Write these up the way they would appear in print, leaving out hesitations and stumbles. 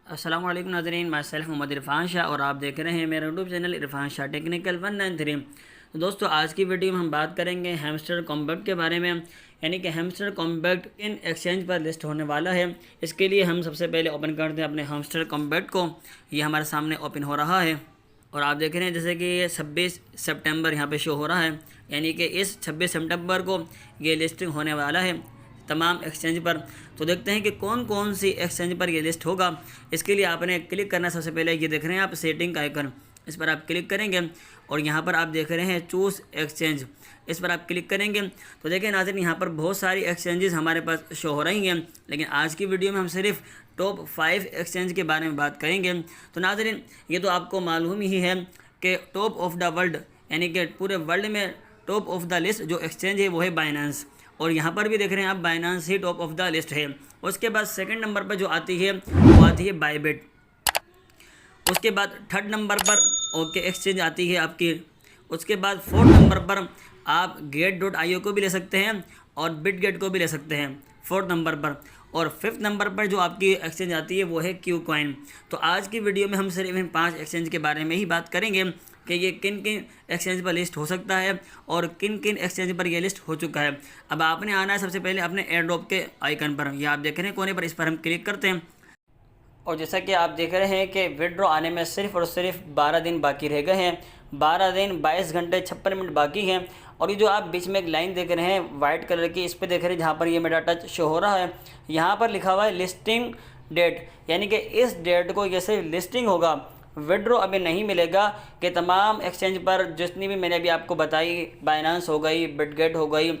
अस्सलाम वालेकुम नाज़रीन, मैं सेल्फ मोहम्मद इरफान शाह और आप देख रहे हैं मेरा YouTube channel Irfan Shah technical 193। तो दोस्तों, आज की वीडियो में हम बात करेंगे हैमस्टर कॉम्पैक्ट के बारे में, यानी कि हैमस्टर कॉम्पैक्ट इन एक्सचेंज पर लिस्ट होने वाला है। इसके लिए हम सबसे पहले ओपन करते हैं अपने हैमस्टर कॉम्पैक्ट को। ये हमारे सामने ओपन हो रहा है और आप देख रहे हैं जैसे कि ये 26 सितंबर यहाँ पे शो हो रहा है, यानी कि इस 26 सितंबर को ये लिस्टिंग होने वाला है तमाम एक्सचेंज पर। तो देखते हैं कि कौन कौन सी एक्सचेंज पर ये लिस्ट होगा। इसके लिए आपने क्लिक करना, सबसे पहले ये देख रहे हैं आप सेटिंग का आइकन, इस पर आप क्लिक करेंगे और यहाँ पर आप देख रहे हैं चूज़ एक्सचेंज, इस पर आप क्लिक करेंगे। तो देखिए नाज़रीन, यहाँ पर बहुत सारी एक्सचेंजेस हमारे पास शो हो रही हैं, लेकिन आज की वीडियो में हम सिर्फ टॉप 5 एक्सचेंज के बारे में बात करेंगे। तो नाज़रीन, ये तो आपको मालूम ही है कि टॉप ऑफ द वर्ल्ड, यानी कि पूरे वर्ल्ड में टॉप ऑफ द लिस्ट जो एक्सचेंज है वो है बाइनेंस, और यहाँ पर भी देख रहे हैं आप Binance he top of the list है। उसके बाद सेकंड नंबर पर जो आती है वो आती है बायबिट। उसके बाद थर्ड नंबर पर ओके एक्सचेंज आती है आपकी। उसके बाद फोर्थ नंबर पर आप get.io को भी ले सकते हैं और बिटगेट को भी ले सकते हैं फोर्थ नंबर पर। और फिफ्थ नंबर पर जो आपकी एक्सचेंज आती है वो है क्यू कॉइन। तो आज की वीडियो में हम सिर्फ इन 5 एक्सचेंज के बारे में ही बात करेंगे कि ये किन किन एक्सचेंज पर लिस्ट हो सकता है और किन किन एक्सचेंज पर ये लिस्ट हो चुका है। अब आपने आना है सबसे पहले अपने एयर ड्रॉप के आइकन पर, यह आप देख रहे हैं कोने पर, इस पर हम क्लिक करते हैं। और जैसा कि आप देख रहे हैं कि विड्रॉ आने में सिर्फ और सिर्फ 12 दिन बाकी रह गए हैं। 12 दिन 22 घंटे 56 मिनट बाकी हैं। और ये जो आप बीच में एक लाइन देख रहे हैं वाइट कलर की, इस पे देख रहे हैं जहाँ पर ये मेरा टच शो हो रहा है, यहाँ पर लिखा हुआ है लिस्टिंग डेट, यानी कि इस डेट को जैसे लिस्टिंग होगा, विड्रॉ अभी नहीं मिलेगा कि तमाम एक्सचेंज पर जितनी भी मैंने अभी आपको बताई, बाइनेंस हो गई, बिटगेट हो गई,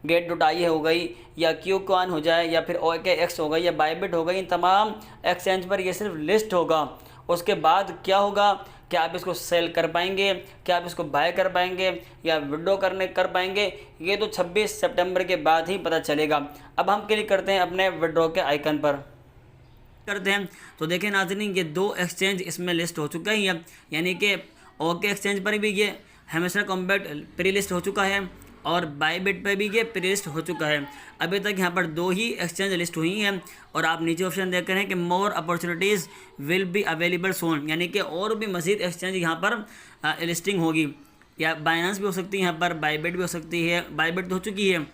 get.io हो गई, या क्यू कॉइन हो जाए, या फिर OKX हो गई, या बायबिट हो गई, इन तमाम एक्सचेंज पर ये सिर्फ लिस्ट होगा। उसके बाद क्या होगा, क्या आप इसको सेल कर पाएंगे, क्या आप इसको बाय कर पाएंगे या विड्रॉ कर पाएंगे, ये तो 26 सितंबर के बाद ही पता चलेगा। अब हम क्लिक करते हैं अपने विड्रॉ के आइकन पर करते हैं। तो देखें नाज़रीन, ये 2 एक्सचेंज इसमें लिस्ट हो चुका ही है, यानी कि ओके एक्सचेंज पर भी ये हैमस्टर कॉम्पैक्ट प्री लिस्ट हो चुका है और बायबिट पर भी ये प्री लिस्ट हो चुका है। अभी तक यहाँ पर 2 ही एक्सचेंज लिस्ट हुई हैं और आप नीचे ऑप्शन देख रहे हैं कि more opportunities will be available soon, यानी कि और भी मज़ीद एक्सचेंज यहाँ पर लिस्टिंग होगी, या बाइनेंस भी हो सकती है यहाँ पर, बायबिट भी हो सकती है, बायबिट तो हो चुकी है,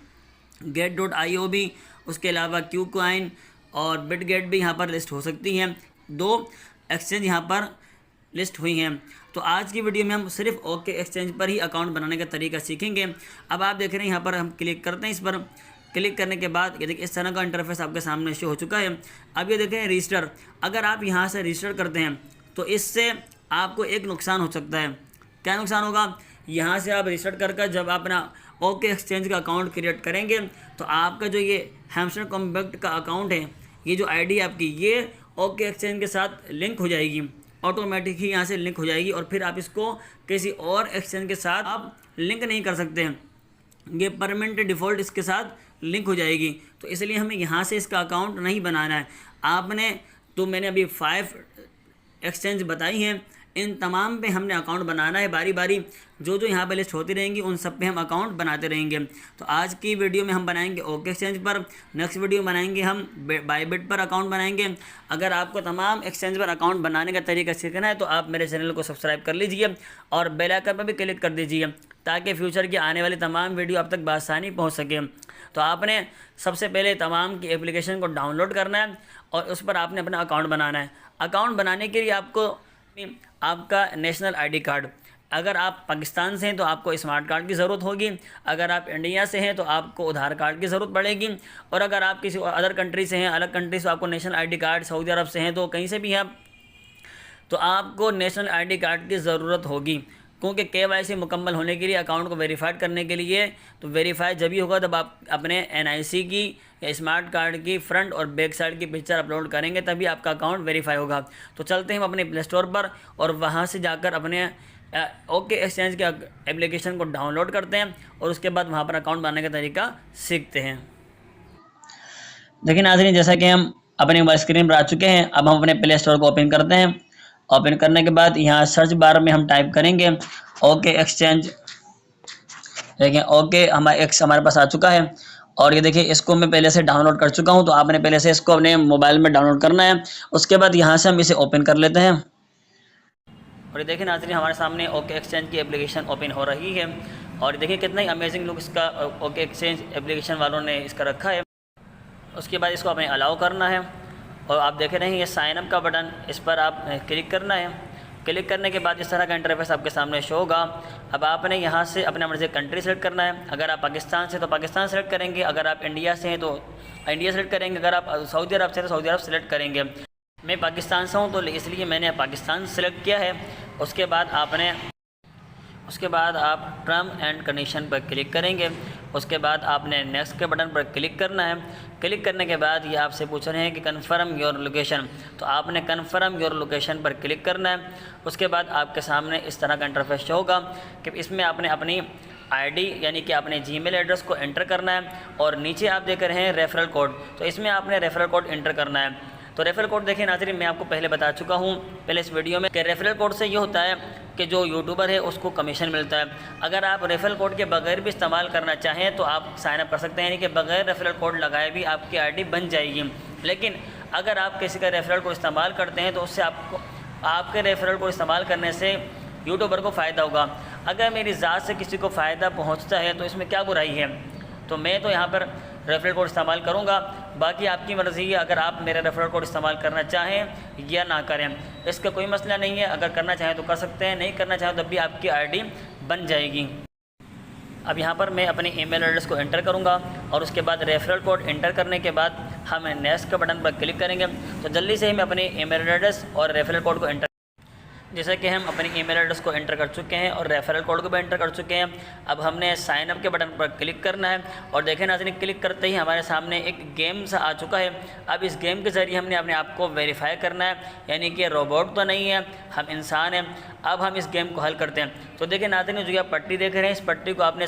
get.io भी, उसके अलावा क्यू कॉइन और बिटगेट भी यहाँ पर लिस्ट हो सकती हैं। 2 एक्सचेंज यहाँ पर लिस्ट हुई हैं। तो आज की वीडियो में हम सिर्फ ओके एक्सचेंज पर ही अकाउंट बनाने का तरीका सीखेंगे। अब आप देख रहे हैं यहाँ पर हम क्लिक करते हैं, इस पर क्लिक करने के बाद ये देखिए इस तरह का इंटरफेस आपके सामने शो हो चुका है। अब ये देखें रजिस्टर, अगर आप यहाँ से रजिस्टर करते हैं तो इससे आपको एक नुकसान हो सकता है। क्या नुकसान होगा, यहाँ से आप रजिस्टर कर जब आप अपना ओके एक्सचेंज का अकाउंट क्रिएट करेंगे तो आपका जो ये हैमस्टर कॉम्पैक्ट का अकाउंट है, ये जो आईडी आपकी, ये ओके एक्सचेंज के साथ लिंक हो जाएगी, ऑटोमेटिक ही यहाँ से लिंक हो जाएगी, और फिर आप इसको किसी और एक्सचेंज के साथ आप लिंक नहीं कर सकते हैं, ये परमानेंट डिफ़ॉल्ट इसके साथ लिंक हो जाएगी। तो इसलिए हमें यहाँ से इसका अकाउंट नहीं बनाना है। आपने तो मैंने अभी 5 एक्सचेंज बताई हैं, इन तमाम पे हमने अकाउंट बनाना है बारी बारी, जो जो यहाँ पे लिस्ट होती रहेंगी उन सब पे हम अकाउंट बनाते रहेंगे। तो आज की वीडियो में हम बनाएंगे ओके एक्सचेंज पर, नेक्स्ट वीडियो बनाएंगे हम बायबिट पर अकाउंट बनाएंगे। अगर आपको तमाम एक्सचेंज पर अकाउंट बनाने का तरीका सीखना है तो आप मेरे चैनल को सब्सक्राइब कर लीजिए और बेल आइकन पर भी क्लिक कर दीजिए, ताकि फ्यूचर की आने वाली तमाम वीडियो आप तक बआसानी पहुँच सके। तो आपने सबसे पहले तमाम की एप्लीकेशन को डाउनलोड करना है और उस पर आपने अपना अकाउंट बनाना है। अकाउंट बनाने के लिए आपको आपका नेशनल आईडी कार्ड, अगर आप पाकिस्तान से हैं तो आपको स्मार्ट कार्ड की ज़रूरत होगी, अगर आप इंडिया से हैं तो आपको आधार कार्ड की ज़रूरत पड़ेगी, और अगर आप किसी अदर कंट्री से हैं, अलग कंट्री से, आपको नेशनल आईडी कार्ड, सऊदी अरब से हैं तो कहीं से भी हैं आप, तो आपको नेशनल आईडी कार्ड की ज़रूरत होगी, क्योंकि KYC मुकम्मल होने के लिए, अकाउंट को वेरीफाइड करने के लिए, तो वेरीफाई जब ही होगा जब आप अपने NIC की या स्मार्ट कार्ड की फ्रंट और बैक साइड की पिक्चर अपलोड करेंगे, तभी आपका अकाउंट वेरीफाई होगा। तो चलते हैं हम अपने प्ले स्टोर पर और वहाँ से जाकर अपने ओके एक्सचेंज के एप्लीकेशन को डाउनलोड करते हैं और उसके बाद वहाँ पर अकाउंट बनाने का तरीका सीखते हैं। देखिए नाज़रीन, जैसा कि हम अपने मोबाइल स्क्रीन पर आ चुके हैं, अब हम अपने प्ले स्टोर को ओपन करते हैं। ओपन करने के बाद यहाँ सर्च बार में हम टाइप करेंगे ओके एक्सचेंज। देखिए ओके हमारे पास आ चुका है। और ये देखिए इसको मैं पहले से डाउनलोड कर चुका हूँ, तो आपने पहले से इसको अपने मोबाइल में डाउनलोड करना है। उसके बाद यहाँ से हम इसे ओपन कर लेते हैं। और ये देखिए नाज़रीन हमारे सामने ओके एक्सचेंज की एप्लीकेशन ओपन हो रही है। और देखिए कितना ही अमेजिंग लुक इसका ओके एक्सचेंज एप्लीकेशन वालों ने इसका रखा है। उसके बाद इसको आपने अलाउ करना है और आप देख रहे हैं ये साइन अप का बटन, इस पर आप क्लिक करना है। क्लिक करने के बाद इस तरह का इंटरफेस आपके सामने शो होगा। अब आपने यहाँ से अपने मर्ज़ी कंट्री सेलेक्ट करना है। अगर आप पाकिस्तान से तो पाकिस्तान सेलेक्ट करेंगे, अगर आप इंडिया से हैं तो इंडिया सेलेक्ट करेंगे, अगर आप सऊदी अरब से तो सऊदी अरब सेलेक्ट करेंगे। मैं पाकिस्तान से हूँ तो इसलिए मैंने पाकिस्तान सेलेक्ट किया है। उसके बाद आप टर्म एंड कंडीशन पर क्लिक करेंगे। उसके बाद आपने नेक्स्ट के बटन पर क्लिक करना है। क्लिक करने के बाद ये आपसे पूछ रहे हैं कि कन्फर्म योर लोकेशन, तो आपने कन्फर्म योर लोकेशन पर क्लिक करना है। उसके बाद आपके सामने इस तरह का इंटरफेस शो होगा कि इसमें आपने अपनी आईडी यानी कि अपने जीमेल एड्रेस को एंटर करना है और नीचे आप देख रहे हैं रेफरल कोड, तो इसमें आपने रेफरल कोड एंटर करना है। तो रेफरल कोड देखिए नाज़रीन मैं आपको पहले बता चुका हूँ पहले इस वीडियो में कि रेफरल कोड से ये होता है कि जो यूट्यूबर है उसको कमीशन मिलता है। अगर आप रेफरल कोड के बगैर भी इस्तेमाल करना चाहें तो आप साइन अप कर सकते हैं, यानी कि बगैर रेफरल कोड लगाए भी आपकी आईडी बन जाएगी। लेकिन अगर आप किसी का रेफरल कोड इस्तेमाल करते हैं तो उससे आपके रेफरल कोड इस्तेमाल करने से यूट्यूबर को फ़ायदा होगा। अगर मेरी ज़ात से किसी को फ़ायदा पहुँचता है तो इसमें क्या बुराई है। तो मैं तो यहाँ पर रेफरल कोड इस्तेमाल करूँगा, बाकी आपकी मर्ज़ी है अगर आप मेरा रेफरल कोड इस्तेमाल करना चाहें या ना करें, इसका कोई मसला नहीं है। अगर करना चाहें तो कर सकते हैं, नहीं करना चाहें तब भी आपकी आईडी बन जाएगी। अब यहाँ पर मैं अपने ईमेल एड्रेस को एंटर करूँगा और उसके बाद रेफरल कोड एंटर करने के बाद हम नेक्स्ट के बटन पर क्लिक करेंगे। तो जल्दी से ही मैं अपने ईमेल एड्रेस और रेफरल कोड को एंटर, जैसे कि हम अपनी ईमेल एड्रेस को एंटर कर चुके हैं और रेफरल कोड को भी एंटर कर चुके हैं। अब हमने साइन अप के बटन पर क्लिक करना है और देखें नाज़रीन क्लिक करते ही हमारे सामने एक गेम सा आ चुका है। अब इस गेम के ज़रिए हमने अपने आप को वेरीफाई करना है, यानी कि रोबोट तो नहीं है, हम इंसान हैं। अब हम इस गेम को हल करते हैं। तो देखिए नाज़रीन जो आप पट्टी देख रहे हैं, इस पट्टी को आपने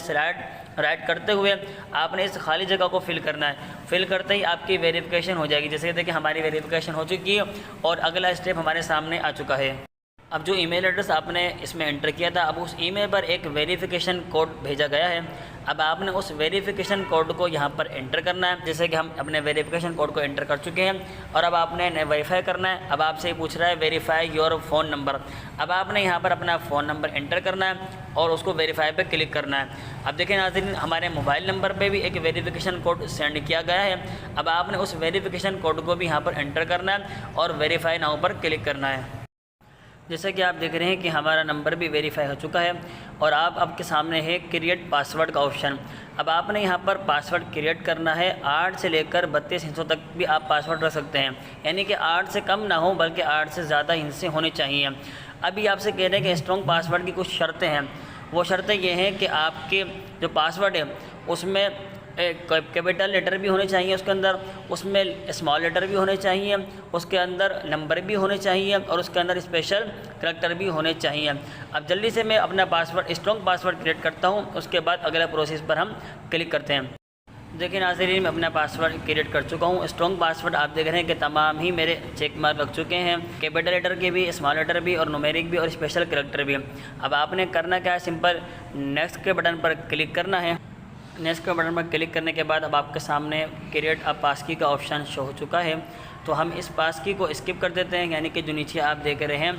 राइट करते हुए आपने इस खाली जगह को फिल करना है। फिल करते ही आपकी वेरिफिकेशन हो जाएगी। जैसे देखिए हमारी वेरिफिकेशन हो चुकी है और अगला स्टेप हमारे सामने आ चुका है। अब जो ईमेल एड्रेस आपने इसमें एंटर किया था, अब उस ईमेल पर एक वेरिफिकेशन कोड भेजा गया है। अब आपने उस वेरिफिकेशन कोड को यहाँ पर एंटर करना है। जैसे कि हम अपने वेरिफिकेशन कोड को एंटर कर चुके हैं और अब आपने वेरीफाई करना है। अब आपसे पूछ रहा है वेरीफाई योर फ़ोन नंबर। अब आपने यहाँ पर अपना फ़ोन नंबर एंटर करना है और उसको वेरीफाई पे क्लिक करना है। अब देखिए नाज़रीन हमारे मोबाइल नंबर पे भी एक वेरिफिकेशन कोड सेंड किया गया है। अब आपने उस वेरिफिकेशन कोड को भी यहाँ पर एंटर करना है और वेरीफाई नाउ पर क्लिक करना है। जैसे कि आप देख रहे हैं कि हमारा नंबर भी वेरीफाई हो चुका है और आपके सामने है क्रिएट पासवर्ड का ऑप्शन। अब आपने यहाँ पर पासवर्ड क्रिएट करना है। 8 से लेकर 32 हिस्सों तक भी आप पासवर्ड रख सकते हैं, यानी कि 8 से कम ना हो बल्कि 8 से ज़्यादा हिस्से होने चाहिए। अभी आपसे कह रहे हैं कि स्ट्रॉन्ग पासवर्ड की कुछ शर्तें हैं। वो शर्तें ये हैं कि आपके जो पासवर्ड है उसमें कैपिटल लेटर भी होने चाहिए उसके अंदर, उसमें स्मॉल लेटर भी होने चाहिए, उसके अंदर नंबर भी होने चाहिए और उसके अंदर स्पेशल करैक्टर भी होने चाहिए। अब जल्दी से मैं अपना पासवर्ड स्ट्रॉन्ग पासवर्ड क्रिएट करता हूं, उसके बाद अगला प्रोसेस पर हम क्लिक करते हैं। देखिए नाज़रीन मैं अपना पासवर्ड क्रिएट कर चुका हूँ। स्ट्रॉन्ग पासवर्ड आप देख रहे हैं कि तमाम ही मेरे चेक मार्क रख चुके हैं, कैपिटल लेटर के भी, स्मॉल लेटर भी और न्यूमेरिक भी और स्पेशल करैक्टर भी। अब आपने करना क्या है, सिंपल नेक्स्ट के बटन पर क्लिक करना है। नेक्स्ट के बटन पर क्लिक करने के बाद अब आपके सामने क्रिएट अ पासकी का ऑप्शन शो हो चुका है। तो हम इस पासकी को स्किप कर देते हैं, यानी कि जो नीचे आप देख रहे हैं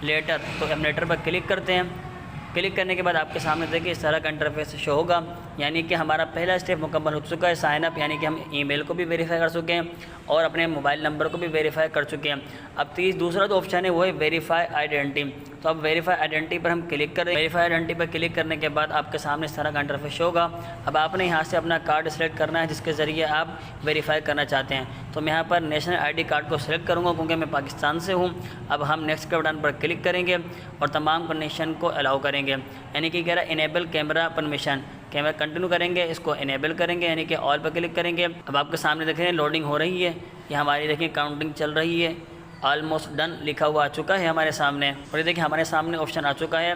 लेटर, तो हम लेटर पर क्लिक करते हैं। क्लिक करने के बाद आपके सामने देखिए इस तरह का इंटरफेस शो होगा, यानी कि हमारा पहला स्टेप मुकम्मल हो चुका है साइन अप, यानी कि हम ईमेल को भी वेरीफाई कर चुके हैं और अपने मोबाइल नंबर को भी वेरीफाई कर चुके हैं। अब दूसरा जो ऑप्शन है वो है वेरीफाई आइडेंटिटी। तो अब वेरीफाई आइडेंटिटी पर हम क्लिक करें। वेरीफाई आइडेंटिटी पर क्लिक करने के बाद आपके सामने इस तरह का इंटरफेस शो होगा। अब आपने यहाँ से अपना कार्ड सेलेक्ट करना है जिसके ज़रिए आप वेरीफाई करना चाहते हैं। तो मैं यहाँ पर नेशनल आईडी कार्ड को सिलेक्ट करूँगा क्योंकि मैं पाकिस्तान से हूँ। अब हम नेक्स्ट के बटन पर क्लिक करेंगे और तमाम कंडीशन को अलाउ करेंगे, यानी कि कह रहा है enable camera permission, camera continue करेंगे, इसको इनेबल करेंगे यानी कि ऑल पर क्लिक करेंगे। अब आपके सामने देख रहे हैं लोडिंग हो रही है, ये हमारी देखिए काउंटिंग चल रही है, ऑलमोस्ट डन लिखा हुआ आ चुका है हमारे सामने। और ये देखिए हमारे सामने ऑप्शन आ चुका है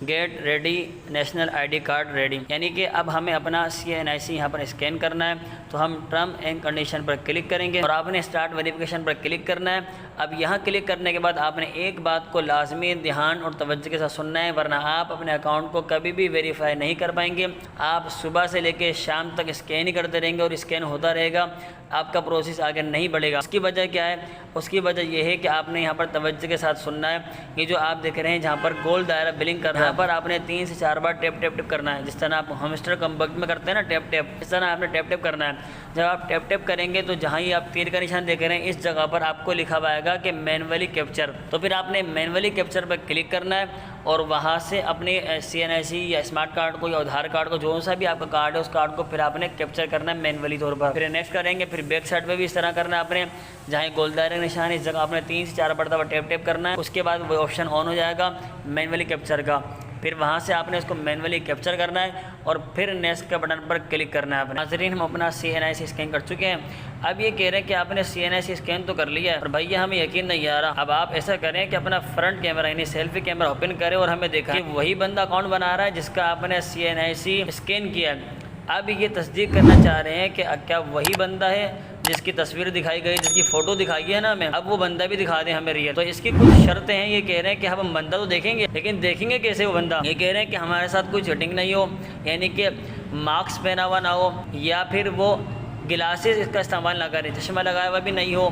get ready national ID card ready, यानी कि अब हमें अपना CNIC यहाँ पर स्कैन करना है। तो हम टर्म एंड कंडीशन पर क्लिक करेंगे और आपने स्टार्ट वेरिफिकेशन पर क्लिक करना है। अब यहाँ क्लिक करने के बाद आपने एक बात को लाजमी ध्यान और तवज्जो के साथ सुनना है, वरना आप अपने अकाउंट को कभी भी वेरीफाई नहीं कर पाएंगे। आप सुबह से लेकर शाम तक स्कैन ही करते रहेंगे और स्कैन होता रहेगा, आपका प्रोसेस आगे नहीं बढ़ेगा। उसकी वजह क्या है? उसकी वजह यह है कि आपने यहाँ पर तवज्जो के साथ सुनना है। ये जो आप देख रहे हैं जहाँ पर गोल दायरा बिलिंग कर रहा है, यहाँ पर आपने 3 से 4 बार टैप टैप टैप करना है। जिस तरह आप हैमस्टर कॉम्पैक्ट में करते हैं ना टैप टैप, इस तरह आपने टैप टैप करना है। जब आप टैप टैप करेंगे तो जहाँ ही आप तीर का निशान देख रहे हैं इस जगह पर आपको लिखा हुआ आएगा कि मैनुअली कैप्चर। तो फिर आपने मैनुअली कैप्चर पर क्लिक करना है और वहाँ से अपने CNIC या स्मार्ट कार्ड को या आधार कार्ड को, जो सा भी आपका कार्ड है, उस कार्ड को फिर आपने कैप्चर करना है मैनुअली तौर पर। फिर नेक्स्ट करेंगे। फिर बैक साइड पे भी इस तरह करना है आपने, जहाँ गोल दायरे का निशान है इस जगह आपने 3 से 4 मरतबा टैप टैप करना है। उसके बाद वो ऑप्शन ऑन हो जाएगा मैनुअली कैप्चर का। फिर वहाँ से आपने इसको मैनुअली कैप्चर करना है और फिर नेक्स्ट के बटन पर क्लिक करना है। नाज़रीन, हम अपना CNIC स्कैन कर चुके हैं। अब ये कह रहे हैं कि आपने CNIC स्कैन तो कर लिया है और भैया हमें यकीन नहीं आ रहा। अब आप ऐसा करें कि अपना फ्रंट कैमरा यानी सेल्फी कैमरा ओपन करें और हमें देखा कि वही बंदा अकाउंट बना रहा है जिसका आपने CNIC स्कैन किया है। अब ये तस्दीक करना चाह रहे हैं कि क्या वही बंदा है जिसकी तस्वीर दिखाई गई, जिसकी फ़ोटो दिखाई है ना हमें, अब वो बंदा भी दिखा दें हमें रियल। तो इसकी कुछ शर्तें हैं। ये कह रहे हैं कि हम बंदा तो देखेंगे, लेकिन देखेंगे कैसे वो बंदा? ये कह रहे हैं कि हमारे साथ कोई चीटिंग नहीं हो, यानी कि मास्क पहना हुआ ना हो, या फिर वो गिलासेस इसका इस्तेमाल ना करें, चश्मा लगाया हुआ भी नहीं हो।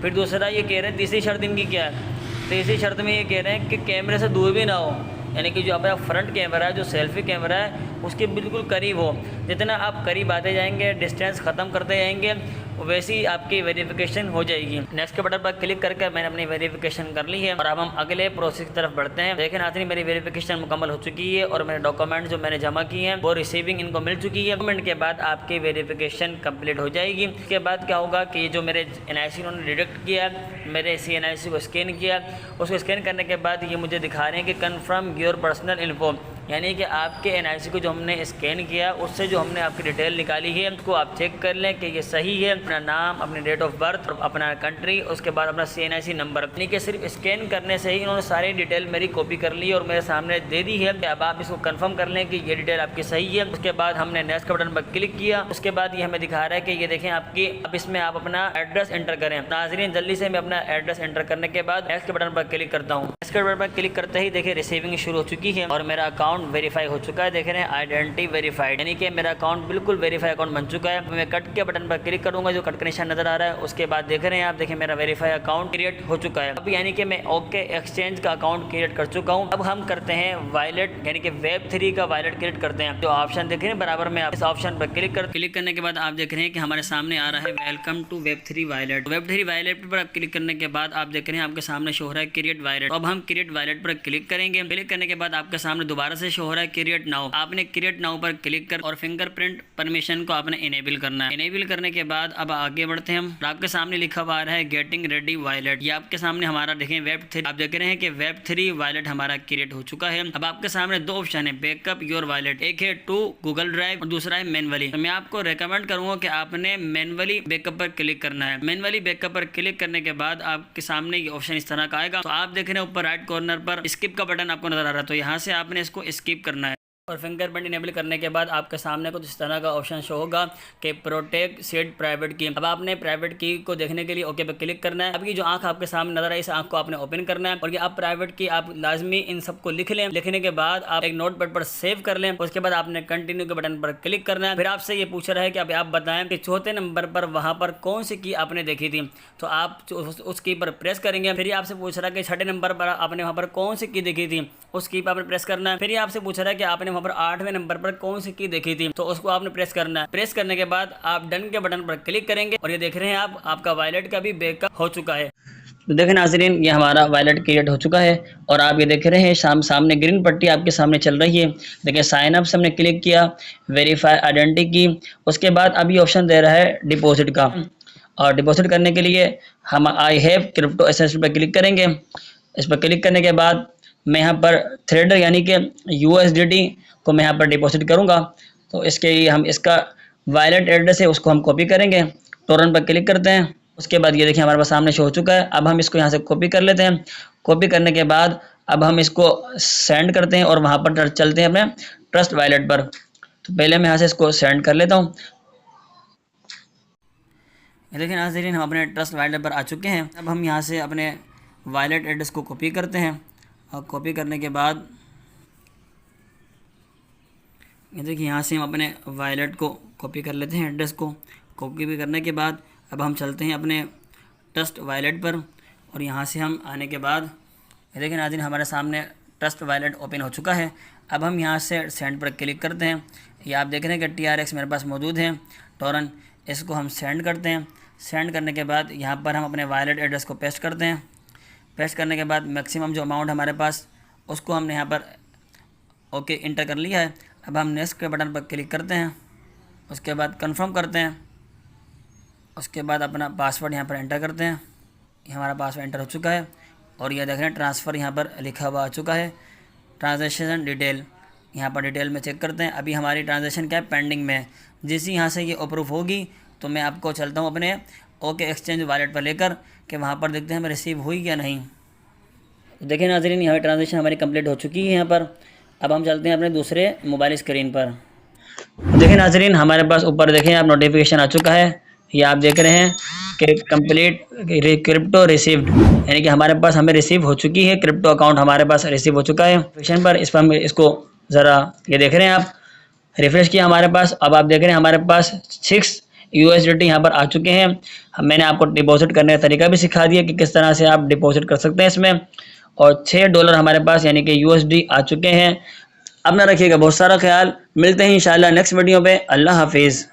फिर दूसरा ये कह रहे हैं, तीसरी शर्त इनकी क्या है? तीसरी शर्त में ये कह रहे हैं कि कैमरे से दूर भी ना हो, यानी कि जो अपना फ्रंट कैमरा है, जो सेल्फी कैमरा है, उसके बिल्कुल करीब हो। जितना आप करीब आते जाएंगे, डिस्टेंस ख़त्म करते जाएंगे, वैसे ही आपकी वेरिफिकेशन हो जाएगी। नेक्स्ट के बटन पर क्लिक करके मैंने अपनी वेरिफिकेशन कर ली है और अब हम अगले प्रोसेस की तरफ बढ़ते हैं। देखें नाज़रीन, मेरी वेरिफिकेशन मुकम्मल हो चुकी है और मेरे डॉक्यूमेंट जो मैंने जमा किए हैं वो रिसीविंग इनको मिल चुकी है। डॉक्यूमेंट के बाद आपकी वेरिफिकेशन कंप्लीट हो जाएगी। उसके बाद क्या होगा कि जो मेरे NIC उन्होंने डिटेक्ट किया, मेरे CNIC को स्कैन किया, उसको स्कैन करने के बाद ये मुझे दिखा रहे हैं कि कन्फर्म योर पर्सनल इन्फो, यानी कि आपके NIC को जो हमने स्कैन किया उससे जो हमने आपकी डिटेल निकाली है उसको आप चेक कर लें कि ये सही है। अपना नाम, अपनी डेट ऑफ बर्थ, अपना कंट्री, उसके बाद अपना CNIC नंबर, यानी कि सिर्फ स्कैन करने से ही इन्होंने सारी डिटेल मेरी कॉपी कर ली और मेरे सामने दे दी है। अब आप इसको कंफर्म कर लें कि ये डिटेल आपकी सही है। उसके बाद हमने नेक्स्ट बटन पर क्लिक किया। उसके बाद ये हमें दिखा रहा है कि ये देखें आपकी, अब इसमें आप अपना एड्रेस एंटर करें। नाज़रीन, जल्दी से मैं अपना एड्रेस एंटर करने के बाद नेक्स्ट बटन पर क्लिक करता हूँ। नेक्स्ट बटन पर क्लिक करते ही देखिए रिसीविंग शुरू हो चुकी है और मेरा अकाउंट वेरीफाई हो चुका है। देख रहे हैं आइडेंटिटी वेरीफाइड, यानी कि मेरा अकाउंट बिल्कुल वेरीफाई अकाउंट बन चुका है। मैं कट के बटन पर क्लिक करूंगा, जो कट का निशान नजर आ रहा है। उसके बाद देख रहे हैं आप, देखिए मेरा वेरीफाई अकाउंट क्रिएट हो चुका है। अब यानी कि मैं ओके एक्सचेंज का अकाउंट क्रिएट कर चुका हूं। अब हम करते हैं वॉलेट, यानी कि Web3 का वॉलेट क्रिएट करते हैं। जो ऑप्शन देख रहे हैं बराबर में, आप इस ऑप्शन पर क्लिक करने के बाद आप देख रहे हैं कि हमारे सामने आ रहा है welcome to Web3 wallet. Web3 wallet पर आप क्लिक करने के बाद आप देख रहे हैं आपके सामने शो हो रहा है क्रिएट वॉलेट। अब हम क्रिएट वॉलेट पर क्लिक करेंगे। क्लिक करने के बाद आपके सामने दोबारा से शो हो रहा है क्रिएट नाउ। आपने क्रिएट नाउ पर क्लिक कर और फिंगरप्रिंट परमिशन को आपने इनेबल करना है। इनेबल करने के बाद अब आगे बढ़ते हैं हम। आपके सामने लिखा हुआ आ रहा है गेटिंग रेडी वॉलेट। ये आपके सामने हमारा देखें Web3, आप देख रहे हैं कि Web3 वॉलेट हमारा क्रिएट हो चुका है। अब आपके सामने दो ऑप्शन है, बैकअप योर वॉलेट, एक है टू गूगल ड्राइव और दूसरा है मैनुअली। तो मैं आपको रेकमेंड करूंगा कि आपने मैनुअली बैकअप पर क्लिक करना है। मैनुअली बैकअप पर क्लिक करने के बाद आपके सामने ये ऑप्शन इस तरह का आएगा। तो आप देख रहे हैं ऊपर राइट कॉर्नर पर स्किप का बटन आपको नजर आ रहा है, तो यहाँ से आपने इसको स्किप करना है। और फिंगरप्रिंट इनेबल करने के बाद आपके सामने कुछ इस तरह का ऑप्शन शो होगा कि प्रोटेक्ट सेट प्राइवेट की। अब आपने प्राइवेट की को देखने के लिए ओके पे क्लिक करना है। अब ये जो आंख आपके सामने नजर आई, इस आंख को आपने ओपन करना है और ये आप प्राइवेट की आप लाजमी इन सबको लिख लें। लिखने के बाद आप एक नोटपैड पर सेव कर लें। उसके बाद आपने कंटिन्यू के बटन पर क्लिक करना है। फिर आपसे ये पूछ रहा है कि अब आप बताएं कि चौथे नंबर पर वहाँ पर कौन सी की आपने देखी थी, तो आप उस की पर प्रेस करेंगे। फिर आपसे पूछ रहा है कि छठे नंबर पर आपने वहाँ पर कौन सी की देखी थी, उस की पर आपने प्रेस करना है। फिर आपसे पूछ रहा है कि आपने वहाँ पर 8वें नंबर पर कौन सी की देखी थी, तो उसको आपने प्रेस करना है। प्रेस करने के बाद आप डन के बटन पर क्लिक करेंगे और ये देख रहे हैं आप, आपका वॉलेट का भी बैकअप हो चुका है। तो देखें नाज़रीन, ये हमारा वॉलेट क्रिएट हो चुका है और आप ये देख रहे हैं सामने ग्रीन पट्टी आपके सामने चल रही है। देखिए साइन अप से हमने क्लिक किया, वेरीफाई आइडेंटिटी की, उसके बाद अभी ऑप्शन दे रहा है डिपॉजिट का। और डिपॉजिट करने के लिए हम आई हैव क्रिप्टो एसेट्स पर क्लिक करेंगे। इस पर क्लिक करने के बाद मैं यहाँ पर थ्रेड यानी कि USDT को मैं यहाँ पर डिपॉजिट करूँगा। तो इसके लिए हम इसका वॉलेट एड्रेस है उसको हम कॉपी करेंगे। टोरन पर क्लिक करते हैं। उसके बाद ये देखिए हमारे पास सामने शो हो चुका है। अब हम इसको यहाँ से कॉपी कर लेते हैं। कॉपी करने के बाद अब हम इसको सेंड करते हैं और वहाँ पर चलते हैं अपने ट्रस्ट वॉलेट पर। तो पहले मैं यहाँ से इसको सेंड कर लेता हूँ। लेकिन नाज़रीन हम अपने ट्रस्ट वॉलेट पर आ चुके हैं। अब हम यहाँ से अपने वॉलेट एड्रेस को कॉपी करते हैं और कॉपी करने के बाद ये देखिए यहाँ से हम अपने वॉलेट को कॉपी कर लेते हैं। एड्रेस को कॉपी भी करने के बाद अब हम चलते हैं अपने ट्रस्ट वॉलेट पर और यहाँ से हम आने के बाद ये देखिए नाज़रीन हमारे सामने ट्रस्ट वॉलेट ओपन हो चुका है। अब हम यहाँ से सेंड पर क्लिक करते हैं। ये आप देख रहे हैं कि TRX मेरे पास मौजूद है टोरन, इसको हम सेंड करते हैं। सेंड करने के बाद यहाँ पर हम अपने वॉलेट एड्रेस को पेस्ट करते हैं। पेस्ट करने के बाद मैक्सिमम जो अमाउंट हमारे पास उसको हमने यहाँ पर ओके इंटर कर लिया है। अब हम नेक्स्ट के बटन पर क्लिक करते हैं, उसके बाद कंफर्म करते हैं, उसके बाद अपना पासवर्ड यहाँ पर एंटर करते हैं। ये हमारा पासवर्ड एंटर हो चुका है और ये देख रहे हैं ट्रांसफ़र यहाँ पर लिखा हुआ आ चुका है। ट्रांजैक्शन डिटेल यहाँ पर डिटेल में चेक करते हैं। अभी हमारी ट्रांजैक्शन क्या है, पेंडिंग में है। जैसे यहाँ से ये अप्रूव होगी तो मैं आपको चलता हूँ अपने ओके एक्सचेंज वॉलेट पर लेकर कि वहाँ पर देखते हैं हमें रिसीव हुई या नहीं। देखिए नाज़रीन यहाँ ट्रांजैक्शन हमारी कंप्लीट हो चुकी है यहाँ पर। अब हम चलते हैं अपने दूसरे मोबाइल स्क्रीन पर। देखिए नाज़रीन हमारे पास ऊपर देखें आप नोटिफिकेशन आ चुका है। ये आप देख रहे हैं कि कंप्लीट क्रिप्टो रिसीव्ड, यानी कि हमारे पास हमें रिसीव हो चुकी है, क्रिप्टो अकाउंट हमारे पास रिसीव हो चुका है। नोटिफिकेशन पर इस पर हम इसको ज़रा ये देख रहे हैं आप, रिफ्रेश किया हमारे पास। अब आप देख रहे हैं हमारे पास 6 USDT यहाँ पर आ चुके हैं। मैंने आपको डिपॉजिट करने का तरीका भी सिखा दिया कि किस तरह से आप डिपॉजिट कर सकते हैं इसमें। और $6 हमारे पास यानी कि USD आ चुके हैं। अपना रखिएगा बहुत सारा ख्याल। मिलते हैं इंशाल्लाह नेक्स्ट वीडियो पे। अल्लाह हाफिज़।